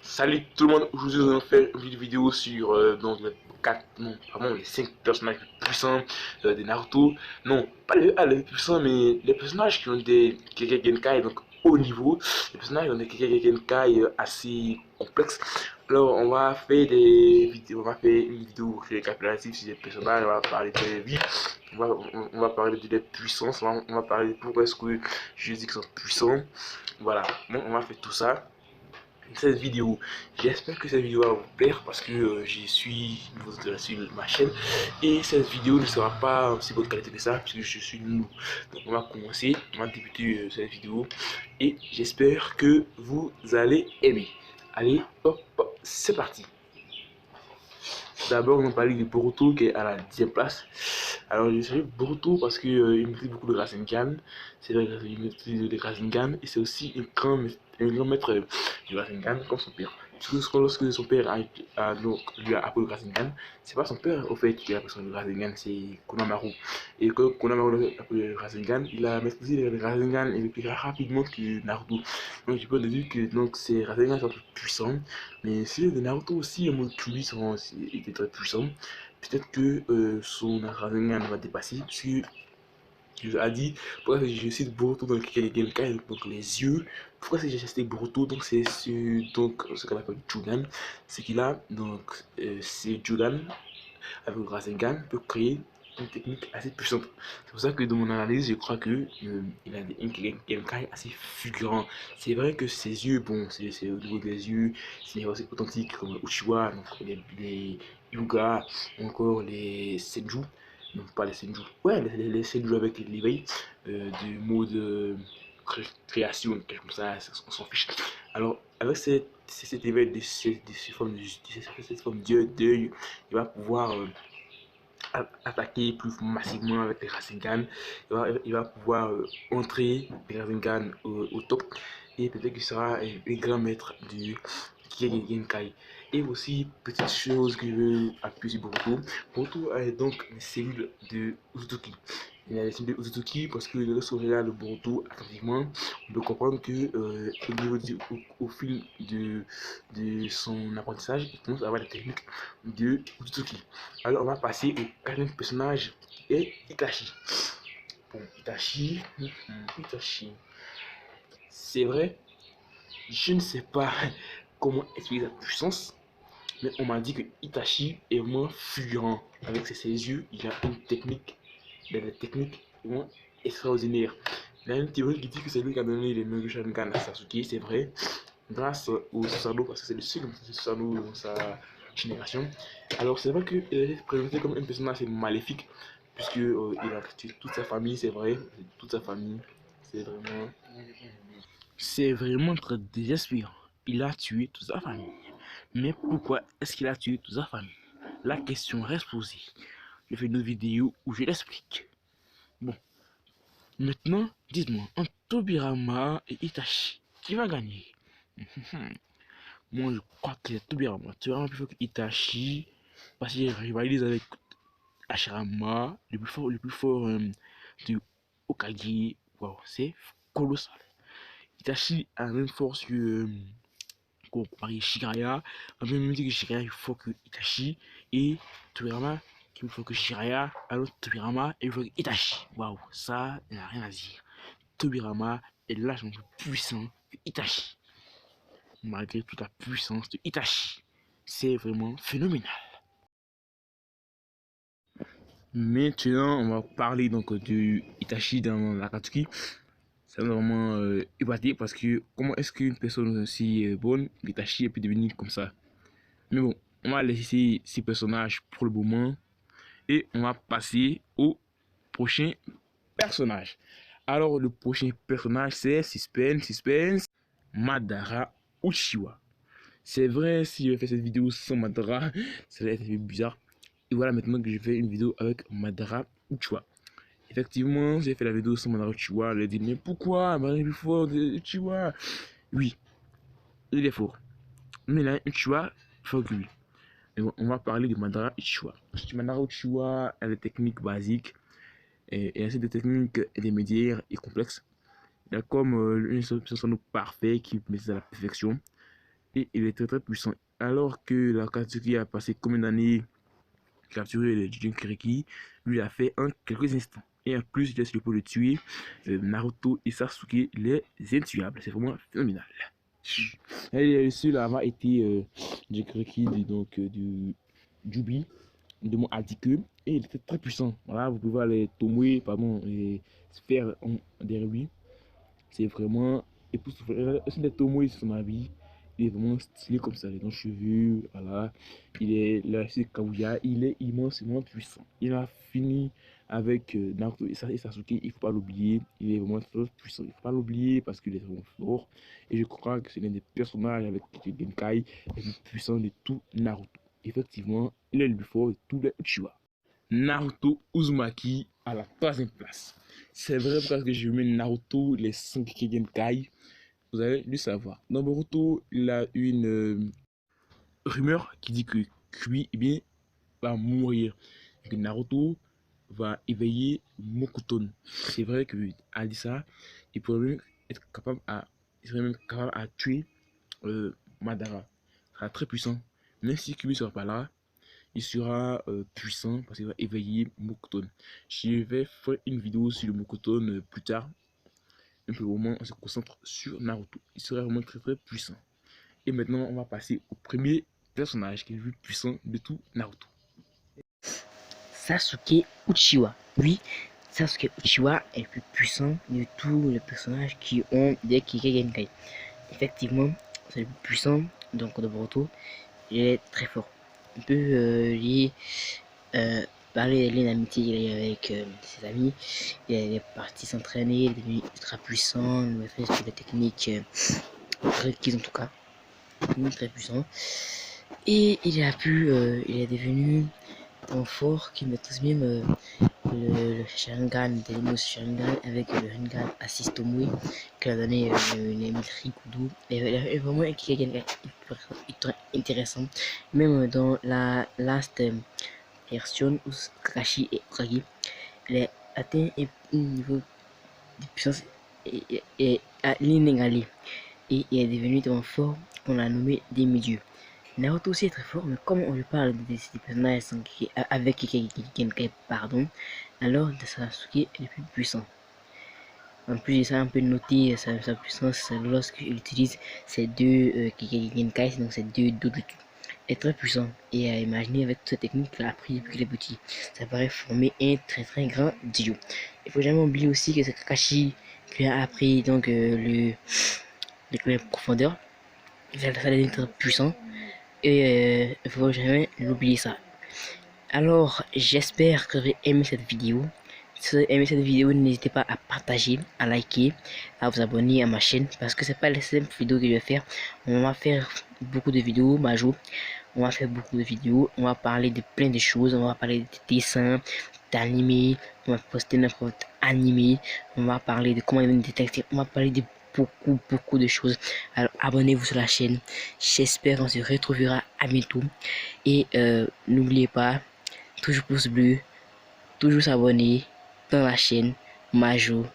Salut tout le monde, aujourd'hui nous allons faire une vidéo sur donc les 4, non, pardon, les 5 personnages les plus puissants de Naruto. Non, pas les plus puissants, mais les personnages qui ont des Kekkei Genkai, donc haut niveau, les personnages qui ont des Kekkei Genkai assez complexes. Alors on va faire des vidéos, on va faire une vidéo récapitulative sur les personnages, on va parler de leur vie, on va parler de leur puissance, on va parler de pourquoi est-ce que je dis qu'ils sont puissants. Voilà, bon, on va faire tout ça cette vidéo. J'espère que cette vidéo va vous plaire parce que je suis nouveau sur ma chaîne et cette vidéo ne sera pas aussi bonne qualité que ça puisque je suis nouveau. Donc on va commencer, on va débuter cette vidéo et j'espère que vous allez aimer. Allez, hop, hop, c'est parti. D'abord, on va parler de Boruto qui est à la 10e place. Alors, je salue Boruto parce qu'il maîtrise beaucoup de Rasengan. C'est vrai qu'il maîtrise le Rasengan et c'est aussi un grand maître du Rasengan comme son père. Parce que lorsque son père donc, lui a appris le Rasengan, c'est pas son père au fait qui a appris le Rasengan, c'est Konamaru. Et quand Konamaru a appris le Rasengan, il a maîtrisé le Rasengan et le plus rapidement que Naruto. Donc, je peux dire que donc, ces Rasengan sont plus puissants. Mais si les Naruto aussi, en mode Kyuubi, était très puissant. Peut-être que son Rasengan va dépasser. Parce que je a dit, pourquoi je cite Boruto dans le Genkai, donc les yeux. Pourquoi j'ai cité Boruto? Donc c'est ce qu'on appelle Jugan. C'est qu'il a, donc, c'est Jugan avec le Rasengan peut créer une technique assez puissante. C'est pour ça que dans mon analyse, je crois que il a un Genkai assez fulgurant. C'est vrai que ses yeux, bon, c'est au niveau des yeux, c'est aussi authentique comme Uchiwa, donc les Hyuga, encore les Senju. Non, pas les Senju. Ouais, les Senju avec l'éveil du mode création, quelque chose comme ça, on s'en fiche. Alors, avec cet éveil de ces formes d'œil, il va pouvoir attaquer plus massivement avec les Rasengan. Il va pouvoir entrer les Rasengan au top. Et peut-être qu'il sera un grand maître du Genkai. Et aussi, petite chose que je veux appuyer sur Boruto. Boruto a donc les cellules de Uzutsuki. Il y a les cellules de Uzutsuki parce que lorsqu'on regarde le Boruto attentivement, on peut comprendre que au fil de son apprentissage, il commence à avoir des techniques de Uzutsuki. Alors, on va passer au quatrième personnage qui est Itachi. Bon, Itachi, c'est vrai, je ne sais pas comment expliquer sa puissance, mais on m'a dit que Itachi est moins fulgurant. Avec ses yeux, il a une technique, des techniques vraiment extraordinaires. Il y a une théorie qui dit que c'est lui qui a donné les Meru Sharingan à Sasuke, c'est vrai, grâce au Susanoo, parce que c'est le seul Susanoo dans sa génération. Alors c'est vrai qu'il est présenté comme un personnage assez maléfique, puisque il a tué toute sa famille, c'est vrai, toute sa famille, c'est vraiment... C'est vraiment très désespérant. Il a tué toute sa famille. Mais pourquoi est-ce qu'il a tué toute sa famille? La question reste posée. Je fais une autre vidéo où je l'explique. Bon, maintenant, dites-moi, entre Tobirama et Itachi, qui va gagner? Moi, je crois que c'est Tobirama. Tobirama plus fort que Itachi, parce qu'il rivalise avec Hashirama, le plus fort du Hokage. Wow, c'est colossal. Itachi a la même force que comparé Shiraya. On peut même dire que Shiraya est plus fort que Itachi. Et Tobirama qui est plus fort que Shiraya. Alors Tobirama est plus fort que Itachi. Waouh, ça, il n'y a rien à dire. Tobirama est largement plus puissant que Itachi. Malgré toute la puissance de Itachi. C'est vraiment phénoménal. Maintenant, on va parler donc de Itachi dans l'Akatsuki. Ça m'a vraiment épaté parce que comment est-ce qu'une personne aussi bonne, Itachi, pu devenir comme ça? Mais bon, on va laisser ces personnages pour le moment et on va passer au prochain personnage. Alors, le prochain personnage, c'est suspense, Madara Uchiwa. C'est vrai, si je fais cette vidéo sans Madara, ça va être bizarre. Et voilà maintenant que je fais une vidéo avec Madara Uchiwa. Effectivement, j'ai fait la vidéo sans Madara Uchiwa. Elle a dit, mais pourquoi Madara est plus fort de Uchiwa? Oui, il est fort. Mais là, Uchiwa, fort que lui. Mais bon, on va parler de Madara Uchiwa. Madara Uchiwa a des techniques basiques et ainsi des techniques intermédiaires et complexes. Il a comme une solution parfaite qui maîtrise à la perfection. et il est très puissant. Alors que l'Akatsuki a passé combien d'années capturer le Jinchuriki, lui a fait en quelques instants. Et en plus, il est sur le point de tuer Naruto et Sasuke, les intuables. C'est vraiment phénoménal. Et celui là été Jinchuriki du Jubi, de mon Adike, et il était très puissant. Voilà, vous pouvez voir les Tomoe, pardon, les sphères derrière lui. C'est vraiment époustouflant. C'est des Tomoe sur ma vie. Il est vraiment stylé comme ça, les longs cheveux, voilà. Il est là, c'est Kaguya, il est immensément puissant. Il a fini avec Naruto et Sasuke, il ne faut pas l'oublier. Il est vraiment très puissant, il ne faut pas l'oublier parce qu'il est vraiment fort. Et je crois que c'est l'un des personnages avec Genkai les plus puissants de tout Naruto. Effectivement, il est le plus fort de tous les Uchiwa. Naruto Uzumaki à la 3e place. C'est vrai parce que j'ai mis Naruto, les 5 Genkai. Vous allez le savoir. Dans Boruto, il a une rumeur qui dit que Kui eh bien, va mourir. Et que Naruto va éveiller Mokuton. C'est vrai que à dit ça, il pourrait même être capable à, il serait même capable à tuer Madara. Il sera très puissant. Même si Kui ne sera pas là, il sera puissant parce qu'il va éveiller Mokuton. Je vais faire une vidéo sur le Mokuton plus tard. Mais pour le moment, on se concentre sur Naruto. Il sera vraiment très puissant. Et maintenant, on va passer au premier personnage qui est le plus puissant de tout Naruto. Sasuke Uchiwa. Oui, Sasuke Uchiwa est le plus puissant de tous les personnages qui ont des Kikage. Effectivement, c'est le plus puissant donc de Boruto. Il est très fort. On peut lui parler de l'amitié qu'il a avec ses amis. Il est parti s'entraîner, il est devenu ultra puissant, il a fait sur les techniques requises en tout cas. Très puissant. Et il est devenu tellement fort qu'il maîtrise même le Sharingan, le Sharingan avec le Rinnegan Assist Tomoe qu'il a donné Nemitri Kudo. Il est vraiment un Kikage intéressant. Même dans la last version où Kakashi et Okage, il a atteint un niveau de puissance et à l'inégalé. Et il est devenu tellement fort qu'on l'a nommé demi-dieu. Naruto aussi est très fort, mais comme on lui parle des personnages avec Genkai, pardon, alors Sasuke est le plus puissant. En plus de ça, on peut noter sa puissance lorsqu'il utilise ces deux Genkai, donc ces deux Dojutsu. Il est très puissant et à imaginer avec toute cette technique qu'il a appris depuis qu'il est petit, ça paraît former un très grand duo. Il faut jamais oublier aussi que c'est Kakashi qui a appris donc le profondeur. Ça devient très puissant. Et il faut jamais l'oublier ça. Alors j'espère que vous avez aimé cette vidéo. Si vous avez aimé cette vidéo, n'hésitez pas à partager, à liker, à vous abonner à ma chaîne parce que c'est pas la simple vidéo que je vais faire. On va faire beaucoup de vidéos, Majou. On va faire beaucoup de vidéos. On va parler de plein de choses. On va parler de dessins, d'animés. On va poster n'importe animé. On va parler de comment détecter. On va parler de beaucoup de choses. Alors abonnez-vous sur la chaîne. J'espère qu'on se retrouvera à bientôt. Et n'oubliez pas, toujours pouce bleu, toujours s'abonner dans la chaîne Majou.